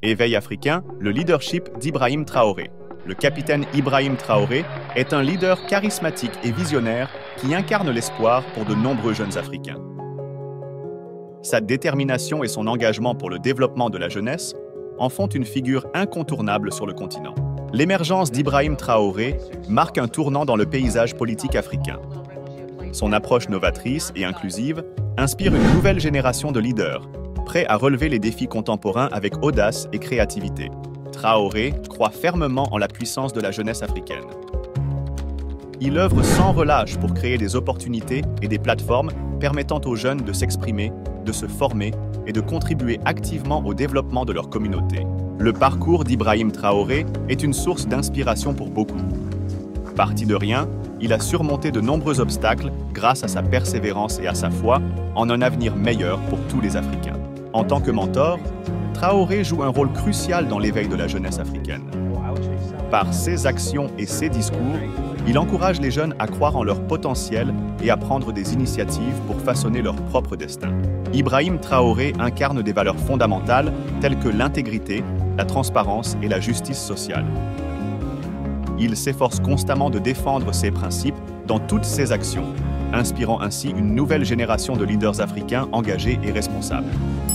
Éveil africain, le leadership d'Ibrahim Traoré. Le capitaine Ibrahim Traoré est un leader charismatique et visionnaire qui incarne l'espoir pour de nombreux jeunes Africains. Sa détermination et son engagement pour le développement de la jeunesse en font une figure incontournable sur le continent. L'émergence d'Ibrahim Traoré marque un tournant dans le paysage politique africain. Son approche novatrice et inclusive inspire une nouvelle génération de leaders, prêts à relever les défis contemporains avec audace et créativité. Traoré croit fermement en la puissance de la jeunesse africaine. Il œuvre sans relâche pour créer des opportunités et des plateformes permettant aux jeunes de s'exprimer, de se former et de contribuer activement au développement de leur communauté. Le parcours d'Ibrahim Traoré est une source d'inspiration pour beaucoup. Parti de rien, il a surmonté de nombreux obstacles grâce à sa persévérance et à sa foi en un avenir meilleur pour tous les Africains. En tant que mentor, Traoré joue un rôle crucial dans l'éveil de la jeunesse africaine. Par ses actions et ses discours, il encourage les jeunes à croire en leur potentiel et à prendre des initiatives pour façonner leur propre destin. Ibrahim Traoré incarne des valeurs fondamentales telles que l'intégrité, la transparence et la justice sociale. Il s'efforce constamment de défendre ces principes dans toutes ses actions, inspirant ainsi une nouvelle génération de leaders africains engagés et responsables.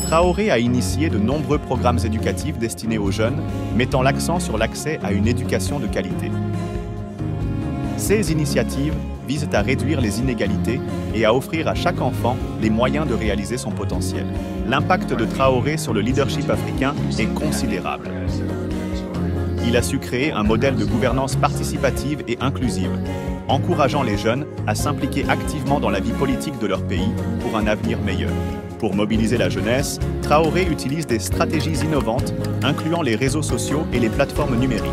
Traoré a initié de nombreux programmes éducatifs destinés aux jeunes, mettant l'accent sur l'accès à une éducation de qualité. Ces initiatives visent à réduire les inégalités et à offrir à chaque enfant les moyens de réaliser son potentiel. L'impact de Traoré sur le leadership africain est considérable. Il a su créer un modèle de gouvernance participative et inclusive, encourageant les jeunes à s'impliquer activement dans la vie politique de leur pays pour un avenir meilleur. Pour mobiliser la jeunesse, Traoré utilise des stratégies innovantes, incluant les réseaux sociaux et les plateformes numériques.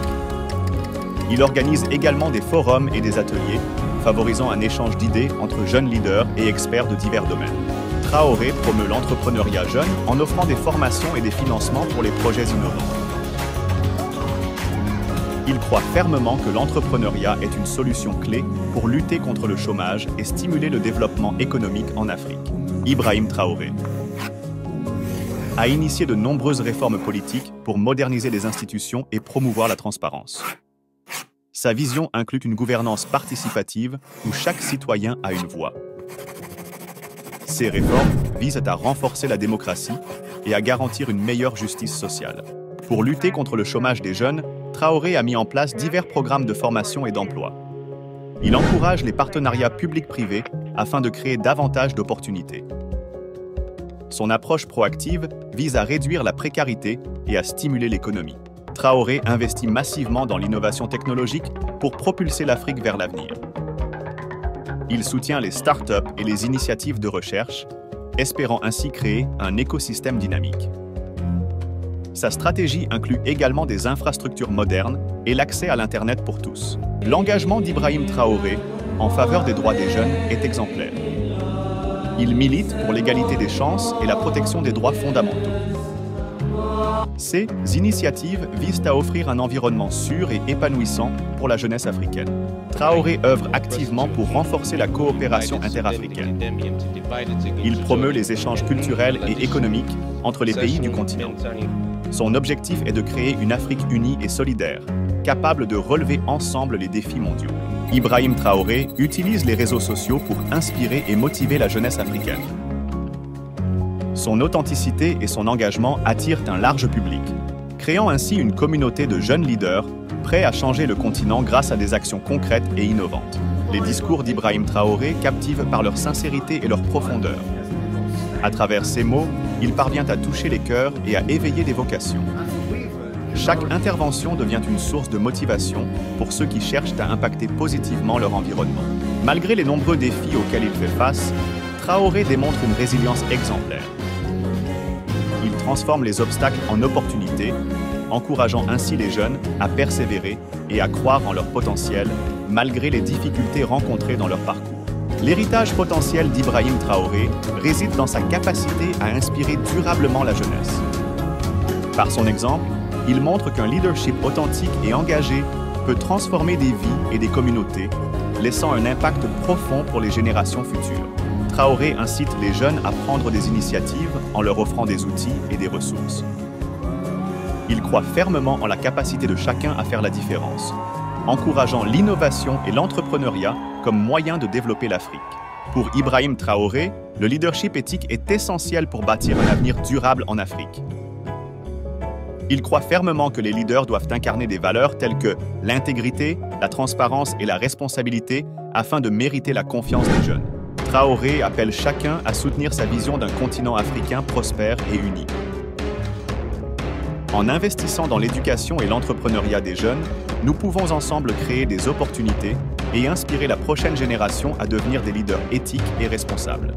Il organise également des forums et des ateliers, favorisant un échange d'idées entre jeunes leaders et experts de divers domaines. Traoré promeut l'entrepreneuriat jeune en offrant des formations et des financements pour les projets innovants. Il croit fermement que l'entrepreneuriat est une solution clé pour lutter contre le chômage et stimuler le développement économique en Afrique. Ibrahim Traoré a initié de nombreuses réformes politiques pour moderniser les institutions et promouvoir la transparence. Sa vision inclut une gouvernance participative où chaque citoyen a une voix. Ces réformes visent à renforcer la démocratie et à garantir une meilleure justice sociale. Pour lutter contre le chômage des jeunes, Traoré a mis en place divers programmes de formation et d'emploi. Il encourage les partenariats publics-privés afin de créer davantage d'opportunités. Son approche proactive vise à réduire la précarité et à stimuler l'économie. Traoré investit massivement dans l'innovation technologique pour propulser l'Afrique vers l'avenir. Il soutient les startups et les initiatives de recherche, espérant ainsi créer un écosystème dynamique. Sa stratégie inclut également des infrastructures modernes et l'accès à l'Internet pour tous. L'engagement d'Ibrahim Traoré en faveur des droits des jeunes est exemplaire. Il milite pour l'égalité des chances et la protection des droits fondamentaux. Ces initiatives visent à offrir un environnement sûr et épanouissant pour la jeunesse africaine. Traoré œuvre activement pour renforcer la coopération interafricaine. Il promeut les échanges culturels et économiques entre les pays du continent. Son objectif est de créer une Afrique unie et solidaire, capable de relever ensemble les défis mondiaux. Ibrahim Traoré utilise les réseaux sociaux pour inspirer et motiver la jeunesse africaine. Son authenticité et son engagement attirent un large public, créant ainsi une communauté de jeunes leaders prêts à changer le continent grâce à des actions concrètes et innovantes. Les discours d'Ibrahim Traoré captivent par leur sincérité et leur profondeur. À travers ces mots, il parvient à toucher les cœurs et à éveiller des vocations. Chaque intervention devient une source de motivation pour ceux qui cherchent à impacter positivement leur environnement. Malgré les nombreux défis auxquels il fait face, Traoré démontre une résilience exemplaire. Il transforme les obstacles en opportunités, encourageant ainsi les jeunes à persévérer et à croire en leur potentiel, malgré les difficultés rencontrées dans leur parcours. L'héritage potentiel d'Ibrahim Traoré réside dans sa capacité à inspirer durablement la jeunesse. Par son exemple, il montre qu'un leadership authentique et engagé peut transformer des vies et des communautés, laissant un impact profond pour les générations futures. Traoré incite les jeunes à prendre des initiatives en leur offrant des outils et des ressources. Il croit fermement en la capacité de chacun à faire la différence, encourageant l'innovation et l'entrepreneuriat comme moyen de développer l'Afrique. Pour Ibrahim Traoré, le leadership éthique est essentiel pour bâtir un avenir durable en Afrique. Il croit fermement que les leaders doivent incarner des valeurs telles que l'intégrité, la transparence et la responsabilité afin de mériter la confiance des jeunes. Traoré appelle chacun à soutenir sa vision d'un continent africain prospère et uni. En investissant dans l'éducation et l'entrepreneuriat des jeunes, nous pouvons ensemble créer des opportunités et inspirer la prochaine génération à devenir des leaders éthiques et responsables.